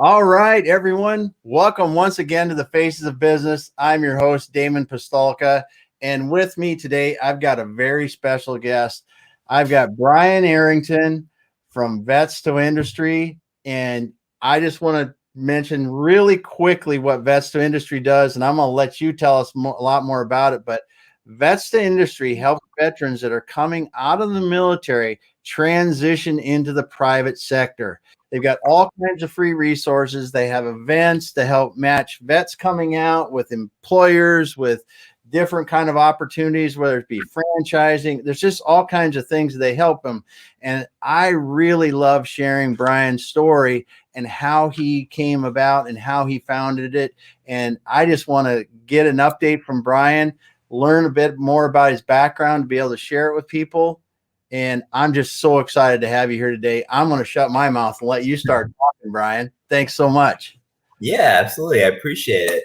All right, everyone. Welcome once again to the Faces of Business. I'm your host, Damon Pistolka. And with me today, I've got a very special guest. I've got Brian Arrington from Vets to Industry. And I just want to mention really quickly what Vets to Industry does. And I'm going to let you tell us a lot more about it. But Vets to Industry helps veterans that are coming out of the military transition into the private sector. They've got all kinds of free resources. They have events to help match vets coming out with employers, with different kind of opportunities, whether it be franchising. There's just all kinds of things they help them. And I really love sharing Brian's story and how he came about and how he founded it. And I just want to get an update from Brian, learn a bit more about his background to be able to share it with people. And I'm just so excited to have you here today. I'm going to shut my mouth and let you start talking, Brian. Thanks so much. Yeah, absolutely. I appreciate it.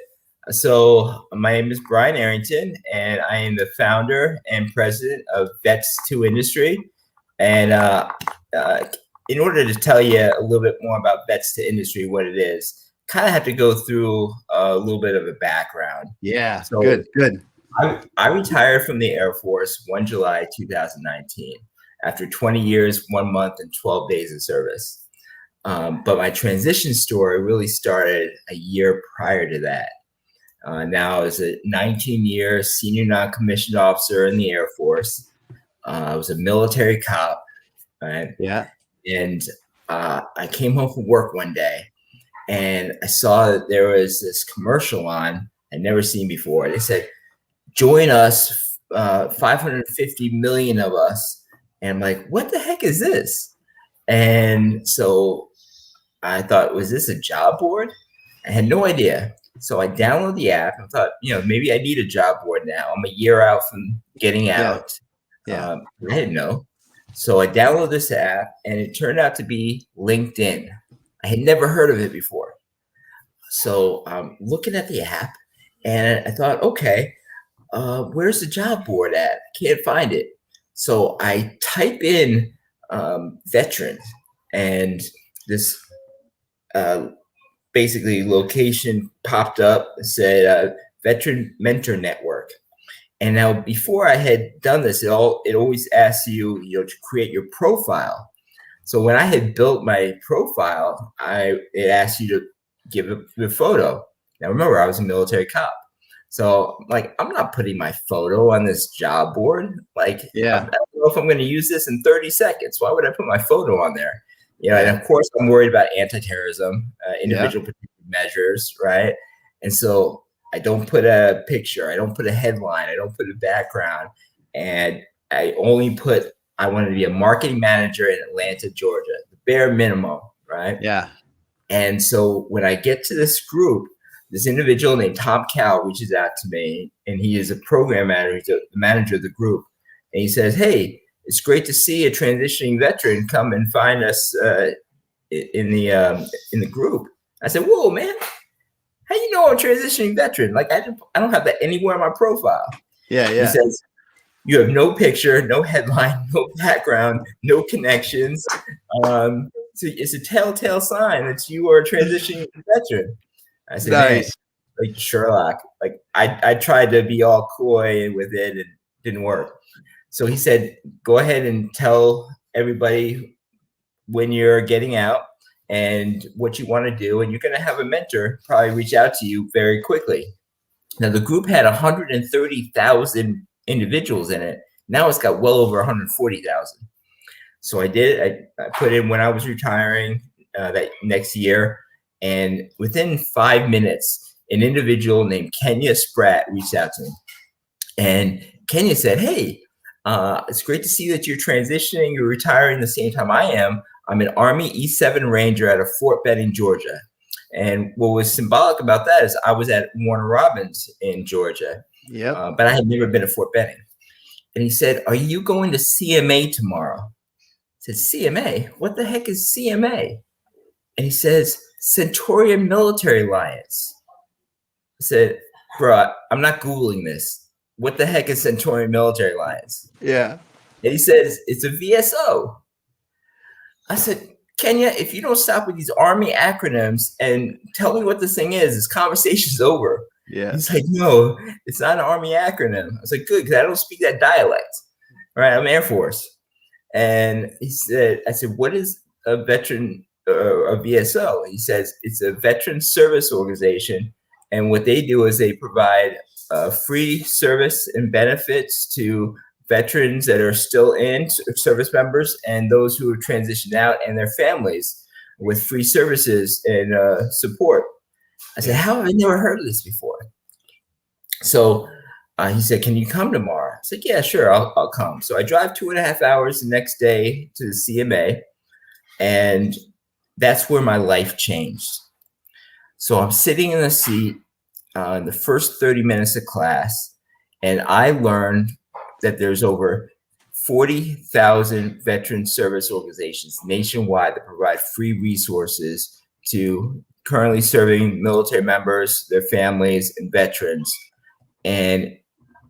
So my name is Brian Arrington, and I am the founder and president of Vets to Industry. And in order to tell you a little bit more about Vets to Industry, what it is, kind of have to go through a little bit of a background. Yeah, so good. I retired from the Air Force 1 July 2019 after 20 years, 1 month, and 12 days of service. But my transition story really started a year prior to that. Now, I was a 19-year senior non-commissioned officer in the Air Force. I was a military cop. Right? Yeah. And I came home from work one day, and I saw that there was this commercial on I'd never seen before. They said, "Join us, 550 million of us." And I'm like, what the heck is this? And so I thought, was this a job board? I had no idea. So I downloaded the app and thought, maybe I need a job board now. I'm a year out from getting out. Yeah. I didn't know. So I downloaded this app, and it turned out to be LinkedIn. I had never heard of it before. So I'm looking at the app, and I thought, okay, where's the job board at? I can't find it. So I type in veterans, and this basically location popped up, said Veteran Mentor Network. And now before I had done this, it always asks you, to create your profile. So when I had built my profile, it asked you to give a photo. Now remember, I was a military cop. So I'm not putting my photo on this job board. I don't know if I'm going to use this in 30 seconds. Why would I put my photo on there? And of course I'm worried about anti-terrorism, individual protective measures, right? And so I don't put a picture, I don't put a headline, I don't put a background, and I only put, I wanted to be a marketing manager in Atlanta, Georgia, the bare minimum, right? Yeah. And so when I get to this group, this individual named Tom Cow reaches out to me, and he is a program manager, he's the manager of the group. And he says, "Hey, it's great to see a transitioning veteran come and find us in the group." I said, "Whoa, man, how you know I'm a transitioning veteran? I don't have that anywhere on my profile." Yeah. He says, "You have no picture, no headline, no background, no connections. So it's a telltale sign that you are a transitioning veteran." I said, nice. Man, like Sherlock, I tried to be all coy with it, and it didn't work. So he said, "Go ahead and tell everybody when you're getting out and what you want to do, and you're going to have a mentor probably reach out to you very quickly." Now the group had 130,000 individuals in it. Now it's got well over 140,000. So I did it. I put in when I was retiring that next year. And within 5 minutes, an individual named Kenya Spratt reached out to me. And Kenya said, "Hey, it's great to see that you're transitioning. You're retiring the same time I am. I'm an Army E7 Ranger at a Fort Benning, Georgia." And what was symbolic about that is I was at Warner Robins in Georgia. Yeah. But I had never been to Fort Benning. And he said, "Are you going to CMA tomorrow?" I said, "CMA? What the heck is CMA?" And he says, "Centurion Military Alliance." I said, "Bro, I'm not Googling this. What the heck is Centurion Military Alliance?" Yeah. And he says, "It's a VSO." I said, Kenya, if you don't stop with these Army acronyms and tell me what this thing is, this conversation's over. Yeah. He's like, no, it's not an Army acronym. I was like, good, because I don't speak that dialect. All right, I'm Air Force. And I said, what is a veteran a VSO? He says, it's a veteran service organization. And what they do is they provide free service and benefits to veterans that are still in, service members, and those who have transitioned out and their families with free services and support. I said, how have I never heard of this before? So he said, can you come tomorrow? I said, yeah, sure, I'll come. So I drive 2.5 hours the next day to the CMA, and that's where my life changed. So I'm sitting in the seat in the first 30 minutes of class, and I learned that there's over 40,000 veteran service organizations nationwide that provide free resources to currently serving military members, their families, and veterans. And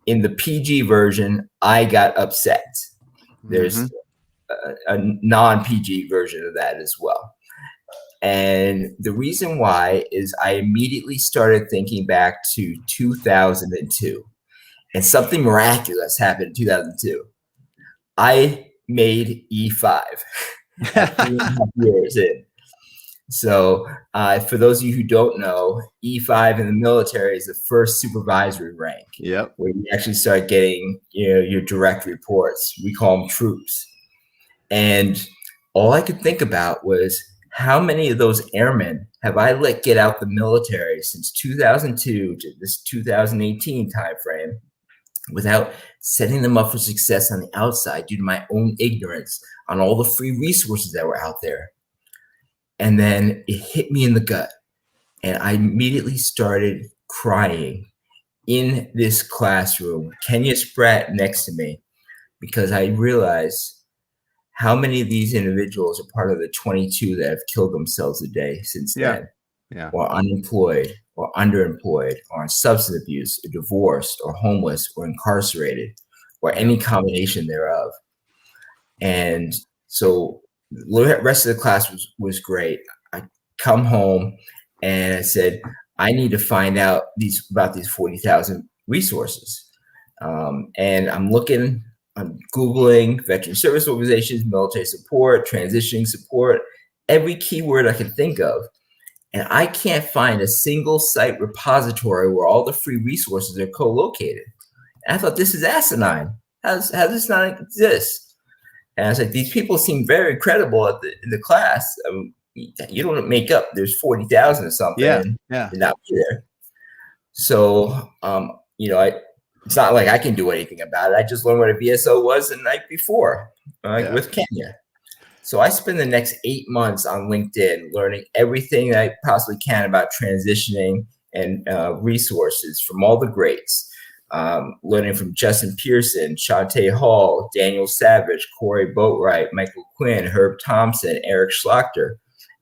in the PG version, I got upset. There's a non-PG version of that as well. And the reason why is I immediately started thinking back to 2002. And something miraculous happened in 2002. I made E5 at 3.5 years in. So for those of you who don't know, E5 in the military is the first supervisory rank. Yep. Where you actually start getting your direct reports. We call them troops. And all I could think about was, how many of those airmen have I let get out the military since 2002 to this 2018 timeframe without setting them up for success on the outside due to my own ignorance on all the free resources that were out there? And then it hit me in the gut, and I immediately started crying in this classroom, Kenya Spratt next to me, because I realized how many of these individuals are part of the 22 that have killed themselves a day since then, or unemployed, or underemployed, or on substance abuse, or divorced, or homeless, or incarcerated, or any combination thereof. And so the rest of the class was great. I come home and I said, I need to find out about these 40,000 resources. And I'm Googling veteran service organizations, military support, transitioning support, every keyword I can think of. And I can't find a single site repository where all the free resources are co-located. And I thought, this is asinine. How does this not exist? And I was like, these people seem very credible in the class. You don't make up, there's 40,000 or something. And not be there. So, it's not like I can do anything about it. I just learned what a VSO was the night before with Kenya. So I spend the next 8 months on LinkedIn learning everything that I possibly can about transitioning and resources from all the greats. Learning from Justin Pearson, Shantae Hall, Daniel Savage, Corey Boatwright, Michael Quinn, Herb Thompson, Eric Schlachter.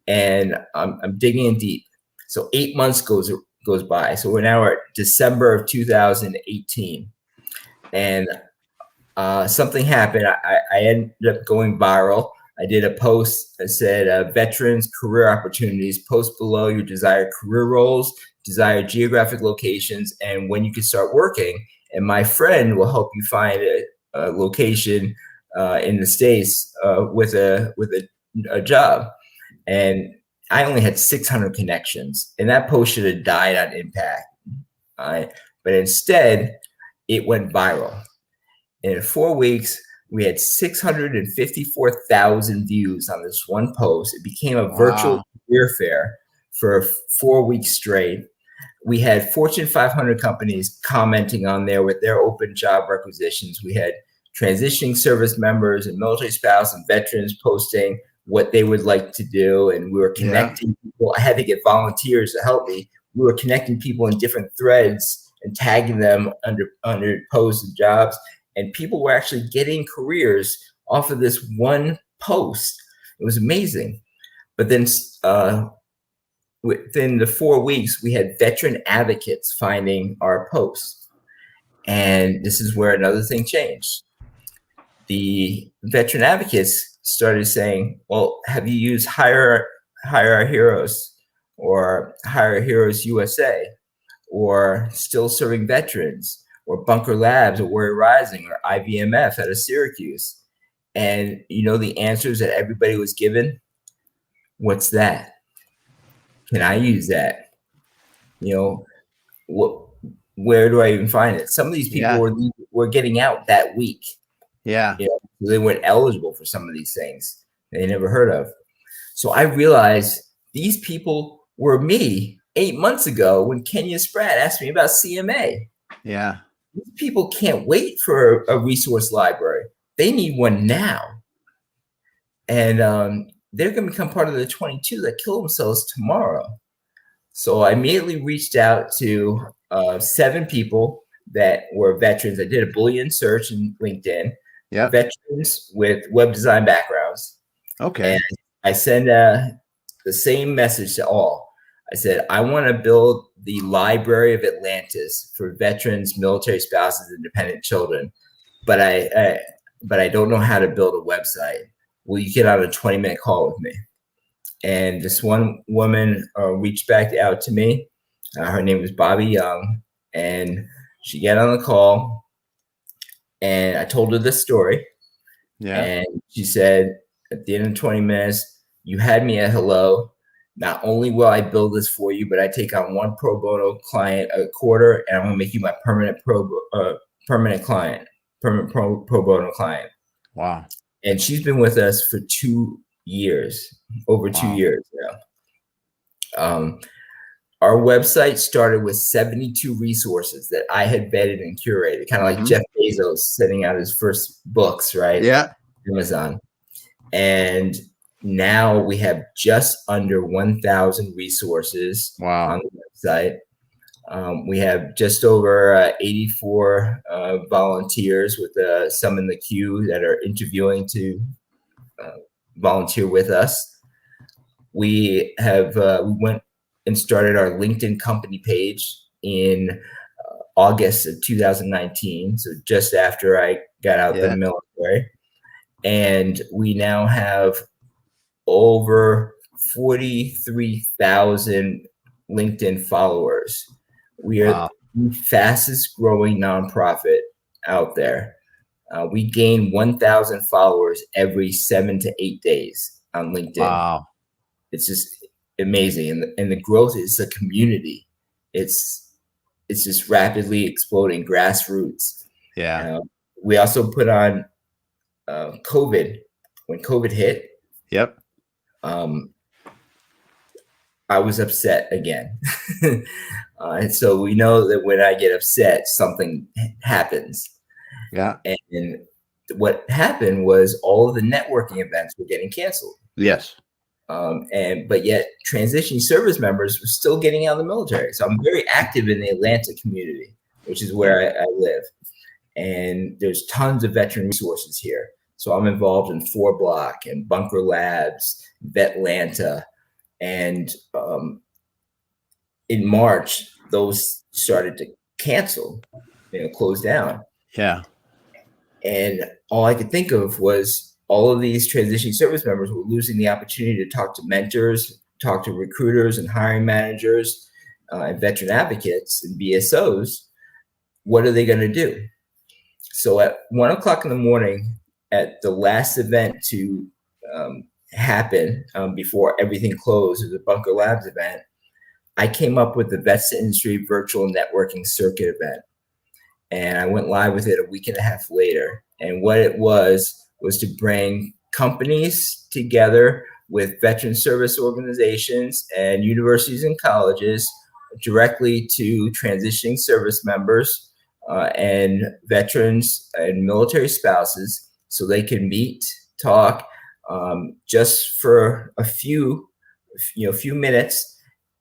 And I'm digging in deep. So 8 months goes by. So we're now at December of 2018. And something happened. I ended up going viral. I did a post that said, veterans career opportunities, post below your desired career roles, desired geographic locations, and when you can start working. And my friend will help you find a location in the States with a job. And I only had 600 connections, and that post should have died on impact. But instead, it went viral. And in 4 weeks, we had 654,000 views on this one post. It became a virtual career fair for 4 weeks straight. We had Fortune 500 companies commenting on there with their open job requisitions. We had transitioning service members and military spouse and veterans posting what they would like to do. And we were connecting people. I had to get volunteers to help me. We were connecting people in different threads and tagging them under posts and jobs. And people were actually getting careers off of this one post. It was amazing. But then within the 4 weeks, we had veteran advocates finding our posts. And this is where another thing changed. the veteran advocates started saying, well, have you used Hire Our Heroes or Hire Our Heroes USA or Still Serving Veterans or Bunker Labs or Warrior Rising or IVMF out of Syracuse? And you know the answers that everybody was given? What's that? Can I use that? You know, where do I even find it? Some of these people were getting out that week. Yeah. You know, they weren't eligible for some of these things they never heard of. So I realized these people were me 8 months ago when Kenya Spratt asked me about CMA. Yeah. These people can't wait for a resource library. They need one now. And they're going to become part of the 22 that kill themselves tomorrow. So I immediately reached out to 7 people that were veterans. I did a Boolean search in LinkedIn. Yeah. Veterans with web design backgrounds. Okay. And I sent the same message to all. I said, I want to build the Library of Atlantis for veterans, military spouses, and dependent children, but I don't know how to build a website. Will you get on a 20-minute call with me? And this one woman reached back out to me. Her name was Bobby Young, and she got on the call, and I told her this story. Yeah. And she said, at the end of 20 minutes, you had me at hello. Not only will I build this for you, but I take on one pro bono client a quarter, and I'm going to make you my permanent pro bono client. Wow. And she's been with us for 2 years, over 2 years now. Our website started with 72 resources that I had vetted and curated, kind of like Jeff Bezos sending out his first books, right? Yeah. Amazon. And now we have just under 1,000 resources on the website. We have just over 84 volunteers with some in the queue that are interviewing to volunteer with us. We have we went and started our LinkedIn company page in August of 2019, so just after I got out the military. And we now have over 43,000 LinkedIn followers. We are the fastest growing nonprofit out there. We gain 1,000 followers every 7 to 8 days on LinkedIn. Wow. It's just amazing. And the growth is a community. It's just rapidly exploding, grassroots. Yeah. We also put on COVID. When COVID hit, yep. I was upset again. And so we know that when I get upset, something happens. Yeah. And what happened was all of the networking events were getting canceled. Yes. But yet transitioning service members were still getting out of the military. So I'm very active in the Atlanta community, which is where I live. And there's tons of veteran resources here. So I'm involved in 4 Block and Bunker Labs, Vetlanta. And in March, those started to cancel, close down. Yeah. And all I could think of was all of these transitioning service members were losing the opportunity to talk to mentors, talk to recruiters and hiring managers and veteran advocates and BSOs. What are they going to do? So at 1 o'clock in the morning, at the last event to happen before everything closed, the Bunker Labs event, I came up with the Vets to Industry Virtual Networking Circuit event. And I went live with it a week and a half later. And what it was to bring companies together with veteran service organizations and universities and colleges directly to transitioning service members and veterans and military spouses so they can meet, talk just for a few minutes,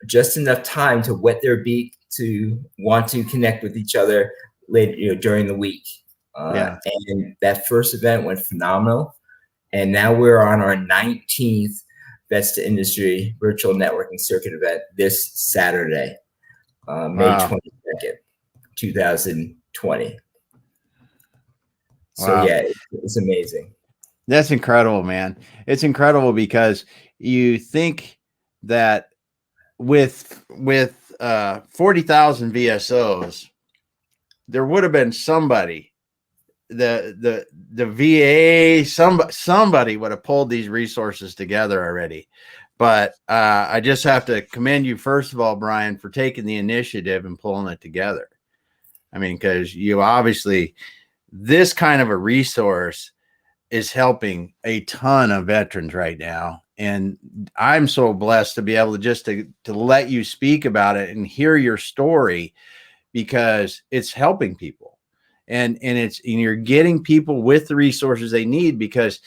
just enough time to wet their beak to want to connect with each other later, during the week. And that first event went phenomenal. And now we're on our 19th Vets to Industry Virtual Networking Circuit event this Saturday, May 22nd, 2020. So Wow. yeah, it's amazing. That's incredible, man. It's incredible because you think that with 40,000 VSOs, there would have been somebody, the VA, somebody would have pulled these resources together already. But I just have to commend you, first of all, Brian, for taking the initiative and pulling it together. I mean, because you obviously, this kind of a resource is helping a ton of veterans right now. And I'm so blessed to be able to just to let you speak about it and hear your story, because it's helping people. And you're getting people with the resources they need, because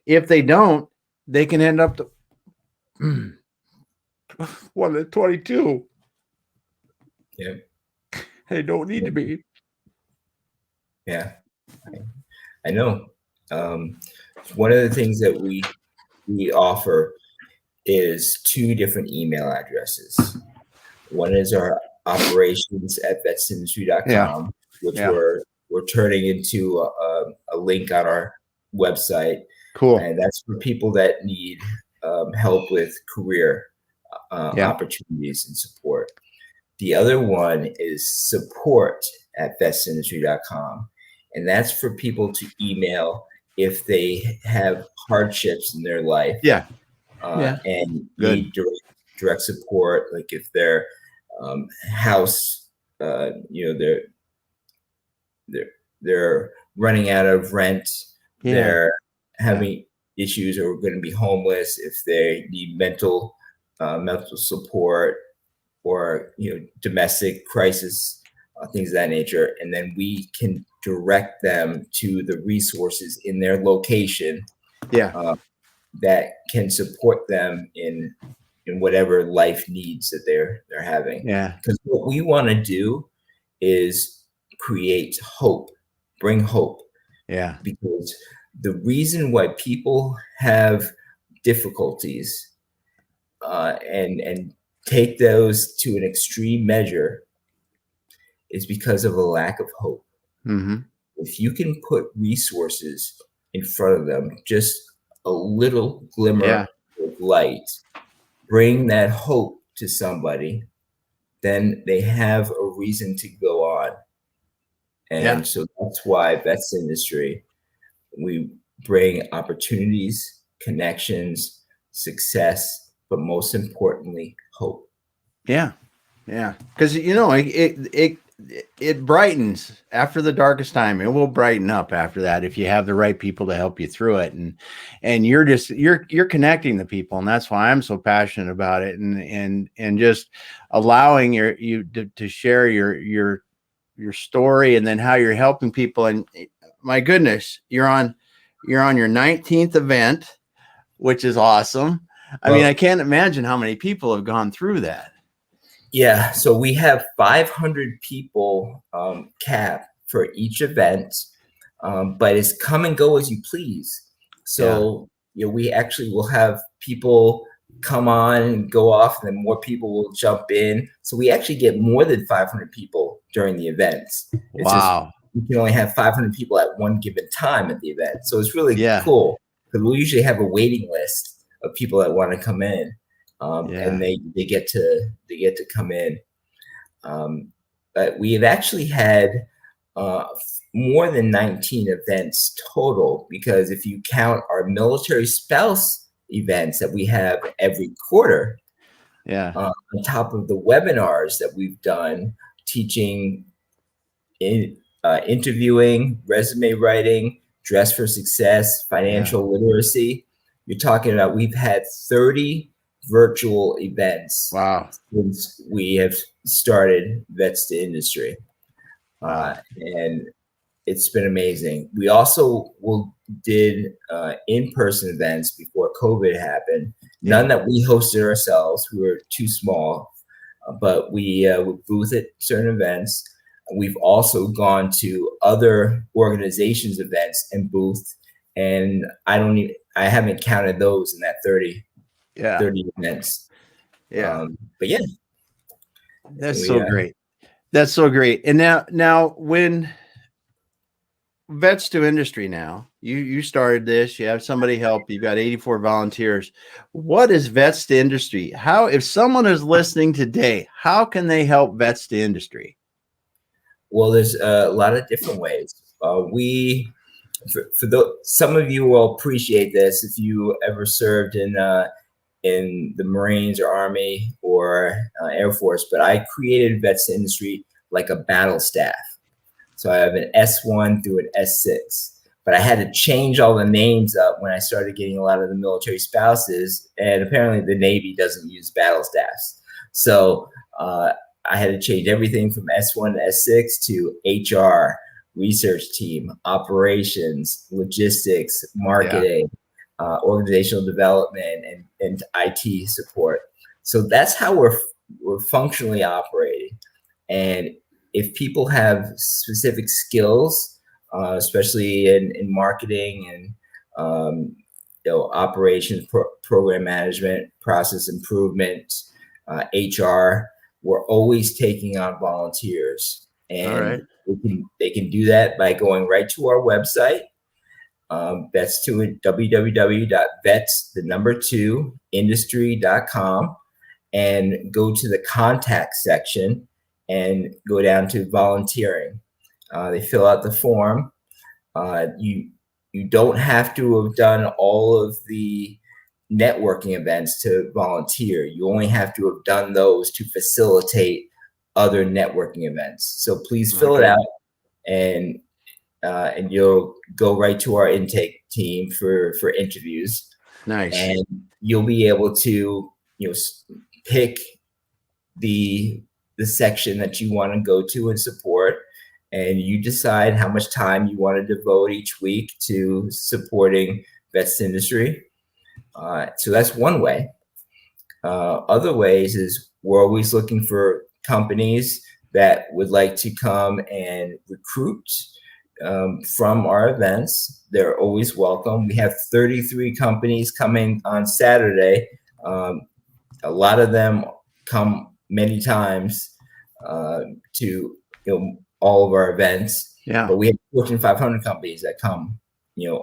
if they don't, they can end up to one at 22. Yeah. They don't need to be. Yeah, I know. One of the things that we offer is 2 different email addresses. One is our operations at vetsindustry.com, which we're turning into a link on our website. Cool. And that's for people that need help with career opportunities and support. The other one is support at vetsindustry.com. And that's for people to email if they have hardships in their life. And need direct support, like if their house, they're running out of rent, they're having issues, or going to be homeless, if they need mental support, or domestic crisis, things of that nature. And then we can direct them to the resources in their location that can support them in whatever life needs that they're having. Because what we want to do is create hope, bring hope. Because the reason why people have difficulties and take those to an extreme measure is because of a lack of hope. If you can put resources in front of them, just a little glimmer of light, bring that hope to somebody, then they have a reason to go on. And so that's why Vets Industry, we bring opportunities, connections, success, but most importantly, hope. Because it brightens after the darkest time. It will brighten up after that if you have the right people to help you through it. And you're connecting the people, and that's why I'm so passionate about it. And just allowing you to share your story, and then how you're helping people. And my goodness, you're on your 19th event, which is awesome. I mean, I can't imagine how many people have gone through that. Yeah, so we have 500 people cap for each event, but it's come and go as you please. So we actually will have people come on and go off, and then more people will jump in. So we actually get more than 500 people during the events. It's just we can only have 500 people at one given time at the event. So it's really cool, because we usually have a waiting list of people that want to come in. And they get to come in. But we have actually had more than 19 events total, because if you count our military spouse events that we have every quarter, on top of the webinars that we've done, teaching interviewing, resume writing, dress for success, financial literacy, you're talking about, we've had 30 virtual events since we have started Vets to Industry. And it's been amazing. We also did in-person events before COVID happened. None that we hosted ourselves. We were too small, but we would booth at certain events. We've also gone to other organizations' events and booth, and I haven't counted those in that 30 events. But that's so great. That's so great. And now when Vets to Industry now. You started this. You have somebody help. You've got 84 volunteers. What is Vets to Industry? How, if someone is listening today, how can they help Vets to Industry? Well, there's a lot of different ways. Some of you will appreciate this if you ever served in the Marines or Army or Air Force, but I created Vets to Industry like a battle staff. So I have an S1 through an S6, but I had to change all the names up when I started getting a lot of the military spouses, and apparently the Navy doesn't use battle staffs. So I had to change everything from S1 to S6 to HR, research team, operations, logistics, marketing, organizational development, and IT support. So that's how we're functionally operating. And if people have specific skills, especially in marketing and operations, program management, process improvement, HR, we're always taking on volunteers, and they can do that by going right to our website. That's to it, www.vets2industry.com, and go to the contact section and go down to volunteering. They fill out the form. You don't have to have done all of the networking events to volunteer. You only have to have done those to facilitate other networking events. So please fill it out, and you'll go right to our intake team for interviews. Nice. And you'll be able to pick the section that you want to go to and support, and you decide how much time you want to devote each week to supporting Vets to Industry. So that's one way. Other ways is we're always looking for companies that would like to come and recruit from our events. They're always welcome. We have 33 companies coming on Saturday. A lot of them come many times to all of our events. Yeah. But we have Fortune 500 companies that come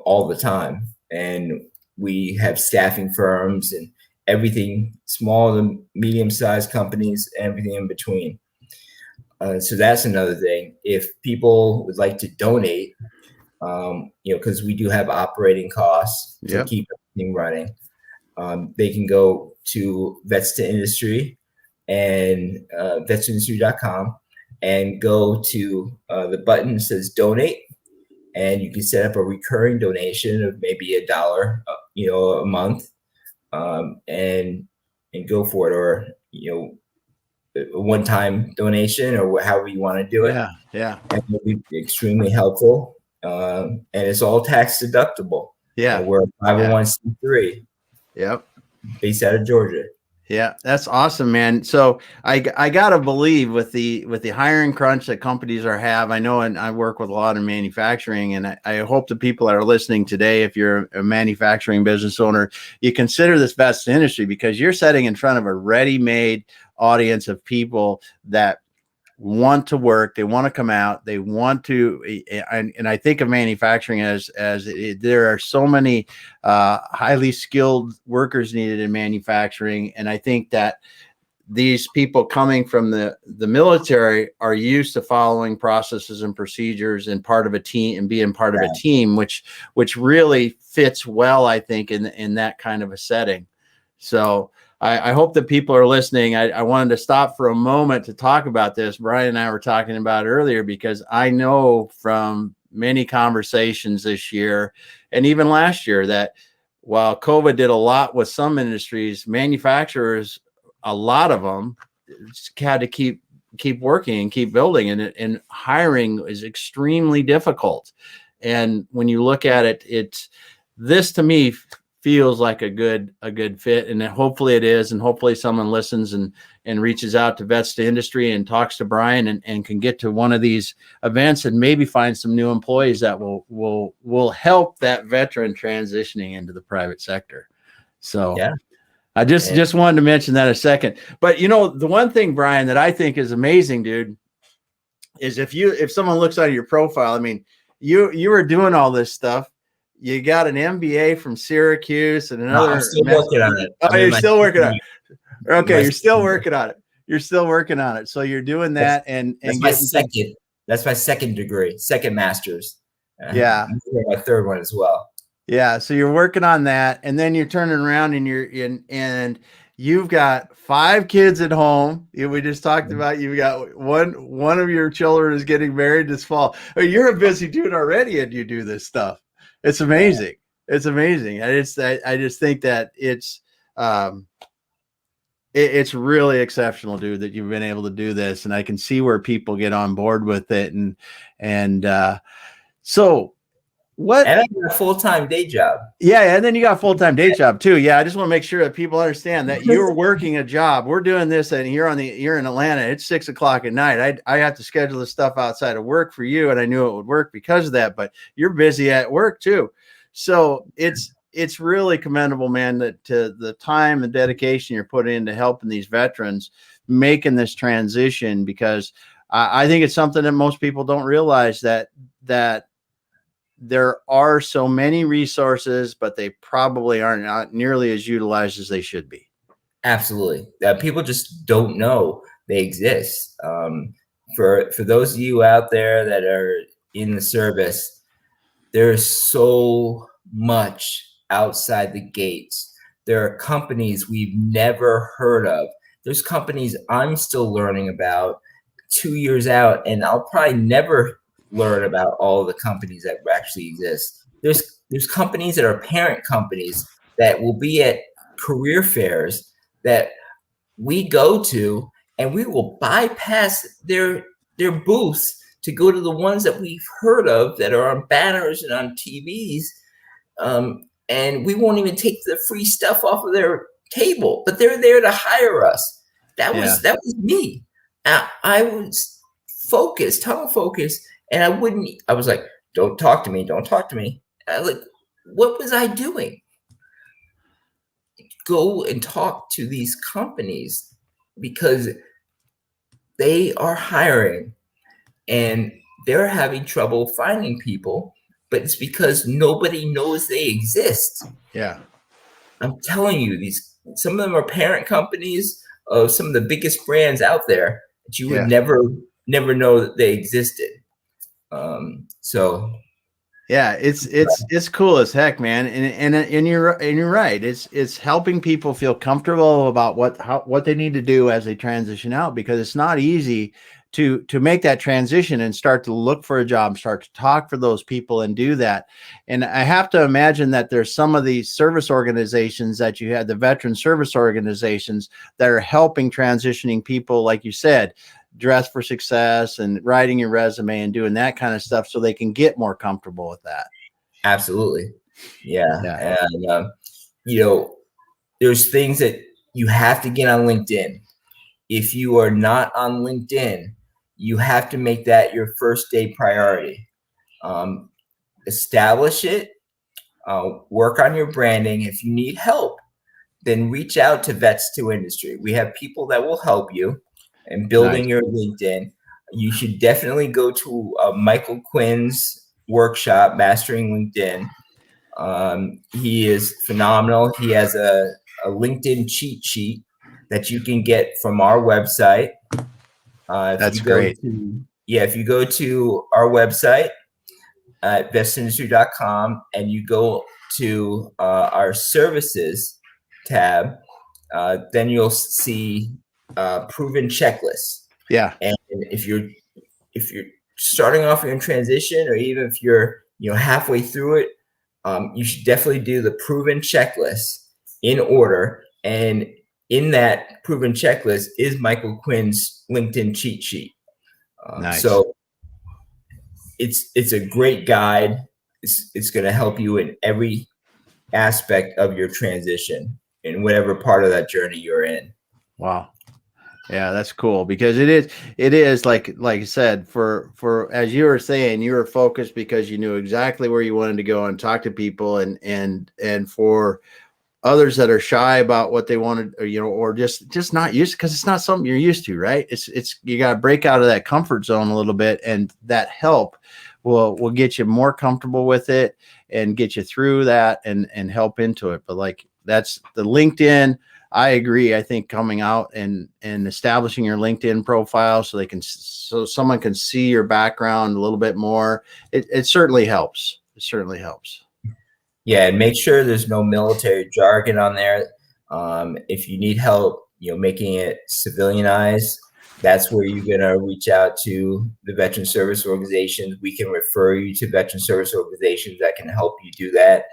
all the time, and we have staffing firms and everything, small to medium-sized companies, everything in between. So that's another thing. If people would like to donate, because we do have operating costs to keep everything running, they can go to Vets to Industry and vets2industry.com and go to the button that says donate, and you can set up a recurring donation of maybe $1, a month, and go for it, or a one-time donation, or however you want to do it. Yeah. And it'll be extremely helpful, and it's all tax deductible. Yeah, we're a 501c3. Yep. Based out of Georgia. Yeah, that's awesome, man. So I gotta believe with the hiring crunch that companies have, I know, and I work with a lot of manufacturing, and I hope the people that are listening today, if you're a manufacturing business owner, you consider this Vets to Industry, because you're setting in front of a ready-made audience of people that want to work, they want to come out, they want to, and I think of manufacturing as there are so many highly skilled workers needed in manufacturing, and I think that these people coming from the military are used to following processes and procedures and part of a team and being part of a team, which really fits well, I think, in that kind of a setting. So I hope that people are listening. I wanted to stop for a moment to talk about this. Brian and I were talking about it earlier, because I know from many conversations this year and even last year that while COVID did a lot with some industries, manufacturers, a lot of them had to keep working and keep building, and hiring is extremely difficult. And when you look at it, this to me feels like a good fit, and hopefully it is, and hopefully someone listens and reaches out to Vets to Industry and talks to Brian and can get to one of these events and maybe find some new employees that will help that veteran transitioning into the private sector. So yeah. I just wanted to mention that a second. But the one thing, Brian, that I think is amazing, dude, is if someone looks at your profile, I mean, you were doing all this stuff. You got an MBA from Syracuse and No, another. I'm still working on it. Oh, you're still working on it. Okay, you're still year. working on it. You're still working on it. So you're doing that, and that's my second degree, second master's. Yeah, my third one as well. Yeah, so you're working on that, and then you're turning around and you're in, and you've got 5 kids at home. We just talked about you've got one of your children is getting married this fall. Oh, you're a busy dude already, and you do this stuff. It's amazing. It's amazing. I just think that it's really exceptional, dude, that you've been able to do this, and I can see where people get on board with it, and so. What? And I got a full-time day job. Yeah, and then you got a full-time day job too. Yeah, I just want to make sure that people understand that you're working a job. We're doing this, and you're in Atlanta. It's 6 o'clock at night. I have to schedule this stuff outside of work for you, and I knew it would work because of that. But you're busy at work too, so it's really commendable, man. That to the time and dedication you're putting into helping these veterans making this transition, because I think it's something that most people don't realize that there are so many resources, but they probably are not nearly as utilized as they should be. Absolutely. People just don't know they exist. For those of you out there that are in the service, there's so much outside the gates. There are companies we've never heard of. There's companies I'm still learning about 2 years out, and I'll probably never learn about all the companies that actually exist. There's companies that are parent companies that will be at career fairs that we go to, and we will bypass their booths to go to the ones that we've heard of that are on banners and on TVs, and we won't even take the free stuff off of their table, but they're there to hire us. That was me. I was focused, tunnel focused. And I was like, don't talk to me. Don't talk to me. I was like, what was I doing? Go and talk to these companies because they are hiring and they're having trouble finding people, but it's because nobody knows they exist. Yeah. I'm telling you, some of them are parent companies of some of the biggest brands out there that you would never know that they existed. So yeah, it's cool as heck, man. And you're right. It's helping people feel comfortable about what they need to do as they transition out, because it's not easy to make that transition and start to look for a job, start to talk for those people and do that. And I have to imagine that there's some of these service organizations that you had, the veteran service organizations, that are helping transitioning people, like you said, dress for success and writing your resume and doing that kind of stuff so they can get more comfortable with that. Absolutely. Yeah. And, there's things that you have to get on LinkedIn. If you are not on LinkedIn, you have to make that your first day priority. Establish it, work on your branding. If you need help, then reach out to Vets to Industry. We have people that will help you in building your LinkedIn. You should definitely go to Michael Quinn's workshop, Mastering LinkedIn. He is phenomenal. He has a LinkedIn cheat sheet that you can get from our website. That's great. If you go to our website at vetsindustry.com and you go to our services tab, then you'll see proven checklist. Yeah. And if you're starting off in transition, or even if you're halfway through it, you should definitely do the proven checklist in order. And in that proven checklist is Michael Quinn's LinkedIn cheat sheet. Nice. So it's a great guide. It's going to help you in every aspect of your transition in whatever part of that journey you're in. Wow. Yeah, that's cool, because it is like I said, for as you were saying, you were focused because you knew exactly where you wanted to go and talk to people, and for others that are shy about what they wanted, or just not used, because it's not something you're used to, right? It's you got to break out of that comfort zone a little bit, and that help will get you more comfortable with it and get you through that and help into it. But like that's the LinkedIn. I agree. I think coming out and establishing your LinkedIn profile so someone can see your background a little bit more. It certainly helps. It certainly helps. Yeah, and make sure there's no military jargon on there. If you need help, making it civilianized, that's where you're gonna reach out to the veteran service organizations. We can refer you to veteran service organizations that can help you do that.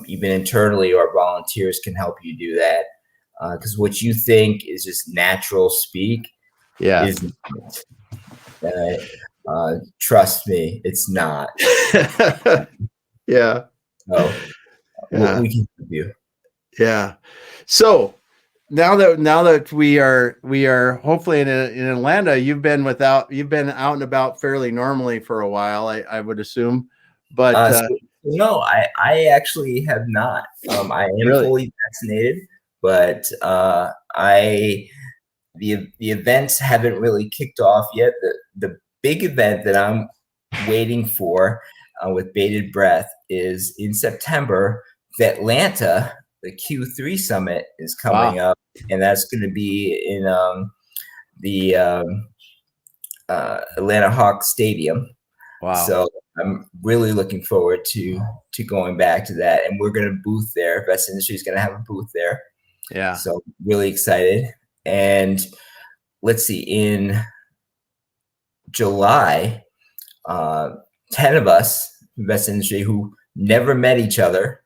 Even internally, our volunteers can help you do that. Because what you think is just natural speak isn't. Trust me, it's not. Yeah. So we can help you. Yeah. So now that we are hopefully in Atlanta, you've been out and about fairly normally for a while, I would assume. But no, I actually have not. I am really? fully vaccinated, but the events haven't really kicked off yet. The big event that I'm waiting for with bated breath is in September. The Atlanta, the Q3 summit is coming up, and that's going to be in the Atlanta Hawks Stadium. Wow! So I'm really looking forward to going back to that, and we're going to booth there. Vets Industry is going to have a booth there. Yeah. So really excited. And let's see, in July, 10 of us, Vets Industry, who never met each other.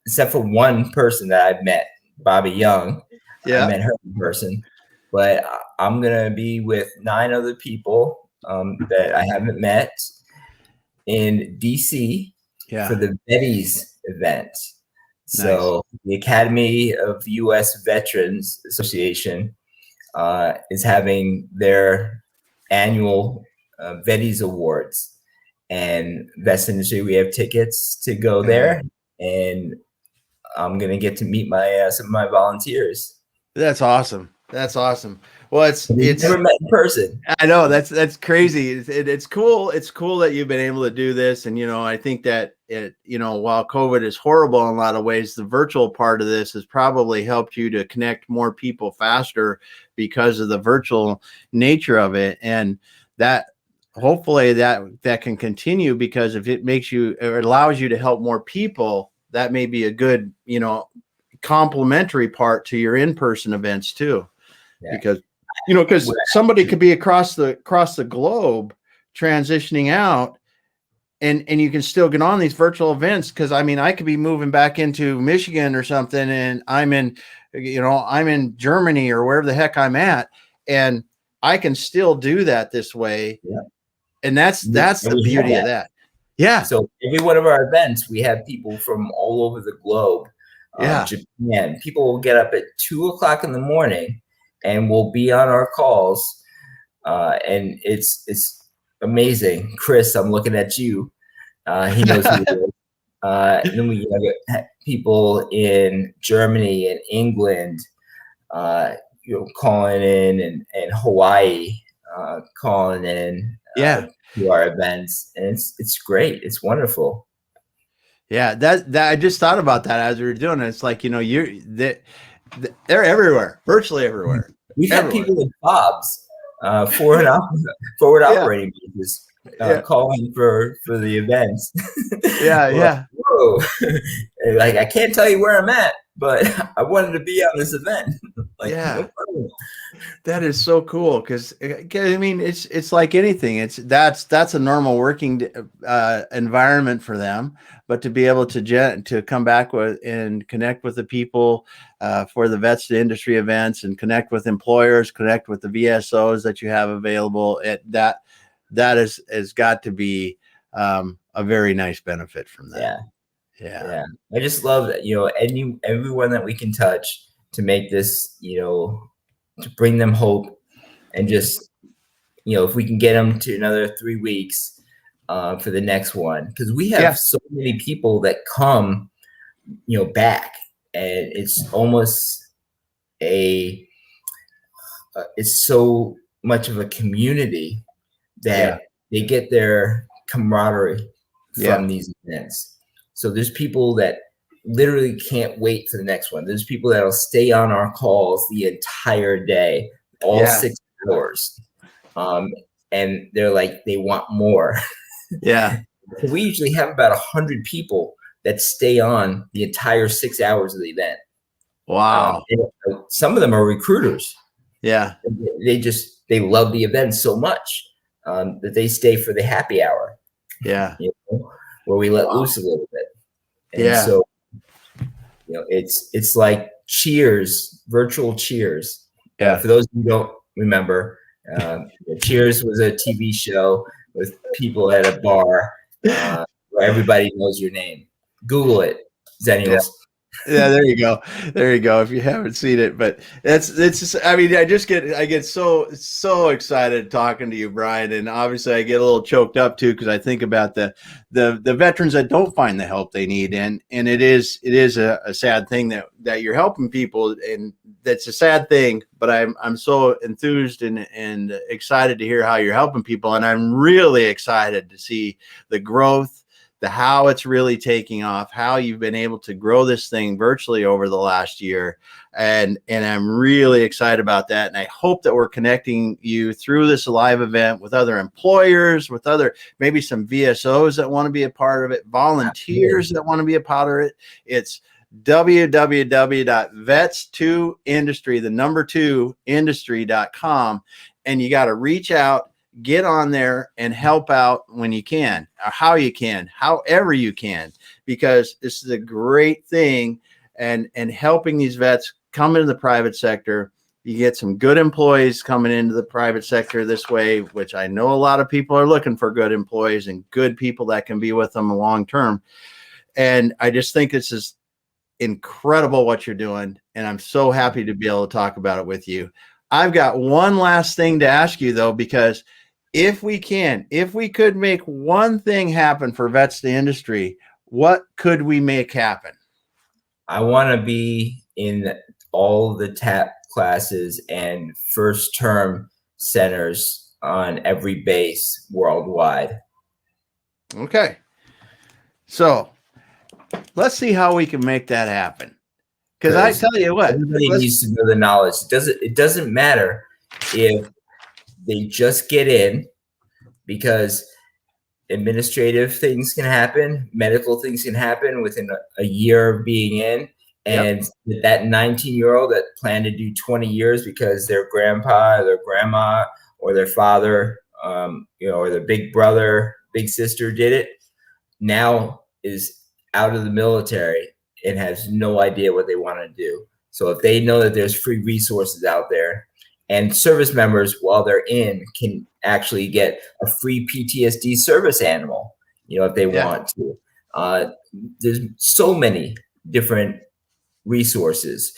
Except for one person that I've met, Bobby Young. I met her in person. But I'm going to be with 9 other people that I haven't met in DC for the Betties event. So the Academy of U.S. Veterans Association is having their annual Betties Awards. And Vets Industry, we have tickets to go there. And I'm going to get to meet some of my volunteers. That's awesome. That's awesome. Well, it's never met in person. I know that's crazy. It's cool. It's cool that you've been able to do this. And, I think that while COVID is horrible in a lot of ways, the virtual part of this has probably helped you to connect more people faster because of the virtual nature of it. And that hopefully that can continue, because if it allows you to help more people, that may be a good, complementary part to your in-person events too. Yeah. Because somebody could be across the globe transitioning out and you can still get on these virtual events. Cause I could be moving back into Michigan or something, and I'm in Germany or wherever the heck I'm at, and I can still do that this way. Yeah. And that's the beauty of that. Yeah. So every one of our events, we have people from all over the globe. Japan. People will get up at 2:00 in the morning and we'll be on our calls. And it's amazing. Chris, I'm looking at you. He knows who he is. And then we get people in Germany and England, calling in, and Hawaii, calling in to our events. And it's great. It's wonderful. Yeah, that I just thought about that as we were doing it. It's like, they're everywhere, virtually everywhere. We've had people with Bob's forward operating bases calling for the events. Yeah. Whoa. Like, I can't tell you where I'm at, but I wanted to be on this event. No problem. That is so cool, because it's like anything. That's a normal working environment for them, but to be able to come back with and connect with the people for the Vets to Industry events, and connect with employers, connect with the VSOs that you have available, that has got to be a very nice benefit from that. Yeah. I just love that, everyone that we can touch to make this, to bring them hope, and just, if we can get them to another 3 weeks for the next one, because we have so many people that come, back, and it's almost it's so much of a community that they get their camaraderie from these events. So there's people that literally can't wait for the next one. There's people that'll stay on our calls the entire day, all 6 hours. And they're like, they want more. Yeah. We usually have about 100 people that stay on the entire 6 hours of the event. Wow. Some of them are recruiters. Yeah. They love the event so much that they stay for the happy hour. Yeah. Where we let loose a little bit. And so, it's like Cheers, virtual Cheers. Yeah. For those who don't remember, Cheers was a TV show with people at a bar where everybody knows your name. Google it, Zennials. Yeah, there you go. There you go. If you haven't seen it, but it's just, I mean, I get so excited talking to you, Brian, and obviously I get a little choked up too because I think about the veterans that don't find the help they need, and it is a sad thing that you're helping people, and that's a sad thing. But I'm so enthused and excited to hear how you're helping people, and I'm really excited to see the growth. How it's really taking off, how you've been able to grow this thing virtually over the last year. And I'm really excited about that. And I hope that we're connecting you through this live event with other employers, with maybe some VSOs that want to be a part of it, volunteers that want to be a part of it. It's www.vets2industry.com. And you got to reach out, get on there and help out when you can, or how you can, however you can, because this is a great thing. And helping these vets come into the private sector, you get some good employees coming into the private sector this way, which I know a lot of people are looking for good employees and good people that can be with them long term. And I just think this is incredible what you're doing. And I'm so happy to be able to talk about it with you. I've got one last thing to ask you though, because if we could make one thing happen for Vets to Industry, what could we make happen? I want to be in all the TAP classes and first term centers on every base worldwide. Okay. So let's see how we can make that happen. Because I tell you what, everybody needs to know the knowledge. It doesn't matter if they just get in, because administrative things can happen, medical things can happen within a year of being in. And that 19-year-old that planned to do 20 years because their grandpa or their grandma or their father, or their big brother, big sister did it, now is out of the military and has no idea what they want to do. So if they know that there's free resources out there, and service members, while they're in, can actually get a free PTSD service animal, if they want to. There's so many different resources.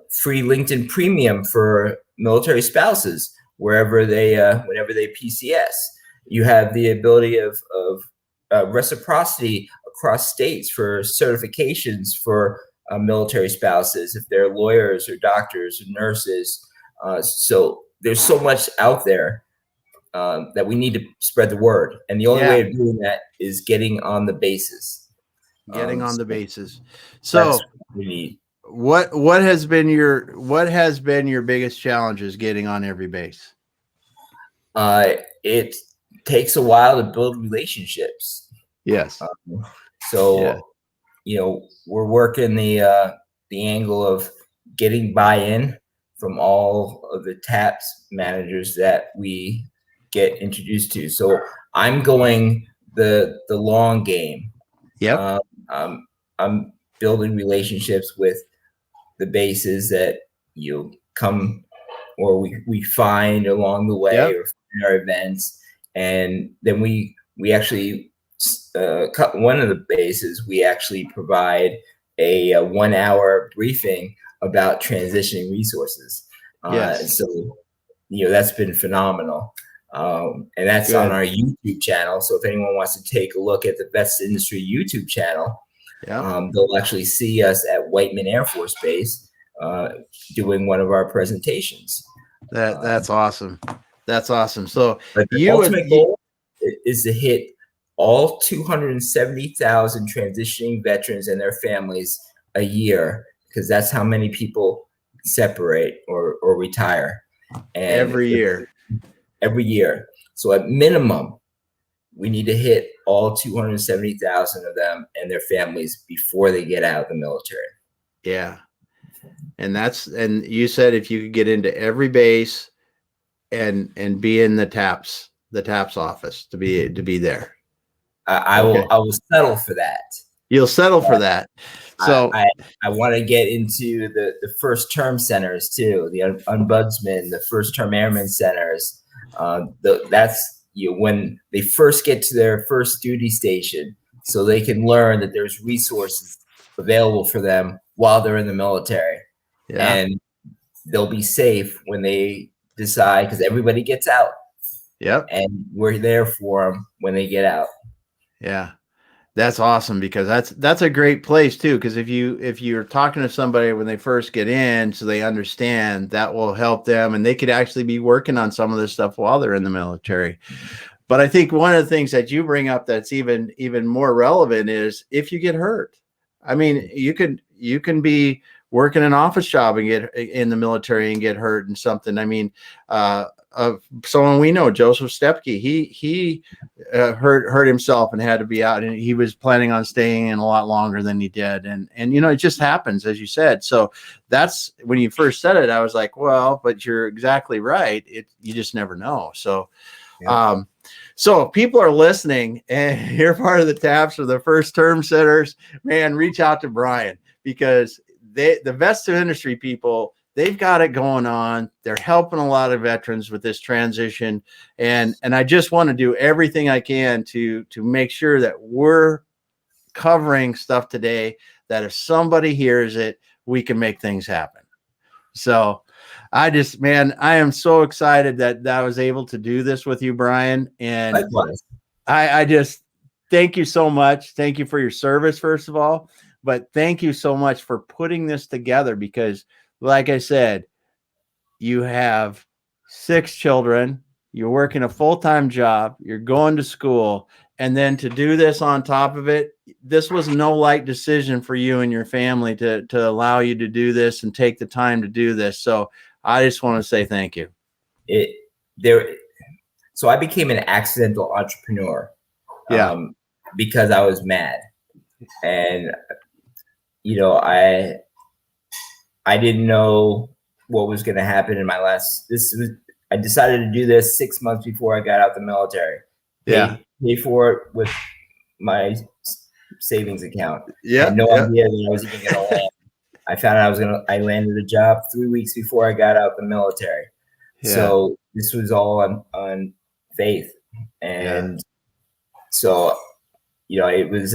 Free LinkedIn Premium for military spouses, whenever they PCS. You have the ability of reciprocity across states for certifications for military spouses, if they're lawyers or doctors or nurses. So there's so much out there that we need to spread the word. And the only way of doing that is getting on the bases. The bases. So we need. What has been your biggest challenges getting on every base? It takes a while to build relationships. Yes. We're working the angle of getting buy-in from all of the TAPS managers that we get introduced to. So I'm going the long game. Yep. I'm building relationships with the bases that come or we find along the way, or in our events. And then we actually cut one of the bases. We actually provide a 1 hour briefing about transitioning resources. So, that's been phenomenal. And that's on our YouTube channel. So if anyone wants to take a look at the Vets Industry YouTube channel, they'll actually see us at Whiteman Air Force Base doing one of our presentations. That's awesome. That's awesome. So the ultimate goal is to hit all 270,000 transitioning veterans and their families a year, because that's how many people separate or retire. And every year. Every year. So at minimum, we need to hit all 270,000 of them and their families before they get out of the military. Yeah. And you said if you could get into every base and be in the TAPS office to be there. I will settle for that. You'll settle for that. So I want to get into the first term centers too, the ombudsman, the first term airman centers. That's when they first get to their first duty station, so they can learn that there's resources available for them while they're in the military. Yeah. And they'll be safe when they decide, because everybody gets out. Yep. And we're there for them when they get out. Yeah. That's awesome, because that's a great place too. Because if you're talking to somebody when they first get in, so they understand, that will help them, and they could actually be working on some of this stuff while they're in the military. But I think one of the things that you bring up that's even more relevant is if you get hurt. I mean, you can be working an office job and get in the military and get hurt in something. I mean, someone we know, Joseph Stepke, he hurt himself and had to be out, and he was planning on staying in a lot longer than he did. And it just happens, as you said. So that's when you first said it, I was like, well, but you're exactly right. You just never know. So, yeah. So if people are listening and you're part of the TAPS or the first term centers, man, reach out to Brian, because the Vets to Industry people, they've got it going on. They're helping a lot of veterans with this transition. And I just want to do everything I can to make sure that we're covering stuff today that if somebody hears it, we can make things happen. So I am so excited that I was able to do this with you, Brian. And likewise. I just thank you so much. Thank you for your service, first of all, but thank you so much for putting this together, because like I said, you have 6 children, you're working a full-time job, you're going to school, and then to do this on top of it, this was no light decision for you and your family to allow you to do this and take the time to do this. So I just want to say thank you. So I became an accidental entrepreneur. Yeah. Because I was mad, and I didn't know what was going to happen in my I decided to do this 6 months before I got out the military. Pay for it with my savings account. Yeah. I had no idea that I was even going to land. I found out I landed a job 3 weeks before I got out the military. Yeah. So this was all on faith. And so, it was,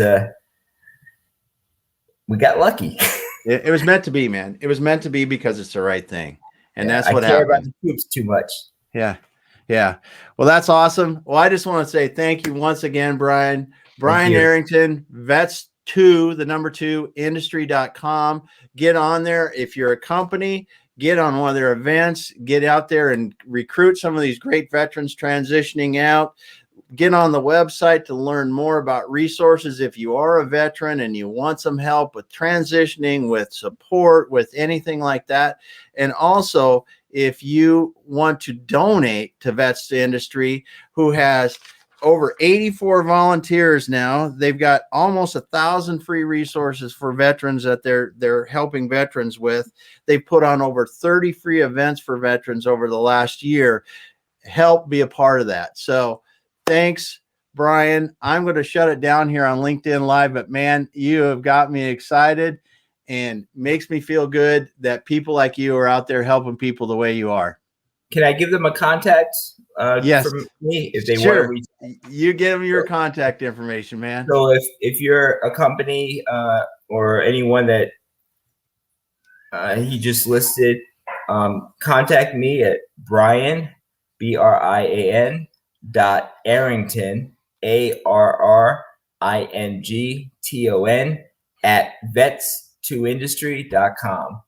we got lucky. It was meant to be, man. It was meant to be, because it's the right thing. And that's what happened. I care about the troops too much. Yeah. Yeah. Well, that's awesome. Well, I just want to say thank you once again, Brian. Brian Arrington, vets2industry.com. Get on there. If you're a company, get on one of their events, get out there and recruit some of these great veterans transitioning out. Get on the website to learn more about resources if you are a veteran and you want some help with transitioning, with support, with anything like that. And also, if you want to donate to Vets to Industry, who has over 84 volunteers now, they've got almost 1,000 free resources for veterans that they're helping veterans with. They put on over 30 free events for veterans over the last year. Help be a part of that. So thanks, Brian. I'm going to shut it down here on LinkedIn Live, but man, you have got me excited and makes me feel good that people like you are out there helping people the way you are. Can I give them a contact? Yes. From me if they sure. want to reach out? You give them your contact information, man. So if you're a company or anyone that he just listed, contact me at Brian, BRIAN .Arrington, ARRINGTON at vets2industry.com.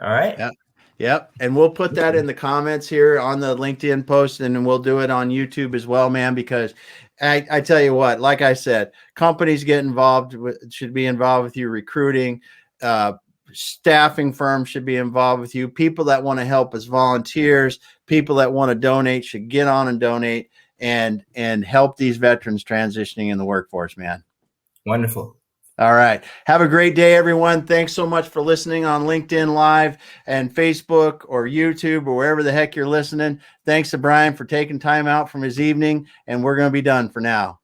All right. Yeah. Yep. And we'll put that in the comments here on the LinkedIn post, and we'll do it on YouTube as well, man, because I tell you what, like I said, companies should be involved with you recruiting. Staffing firms should be involved with you. People that want to help as volunteers, people that want to donate should get on and donate and help these veterans transitioning in the workforce, man. Wonderful. All right. Have a great day, everyone. Thanks so much for listening on LinkedIn Live and Facebook or YouTube or wherever the heck you're listening. Thanks to Brian for taking time out from his evening, and we're going to be done for now.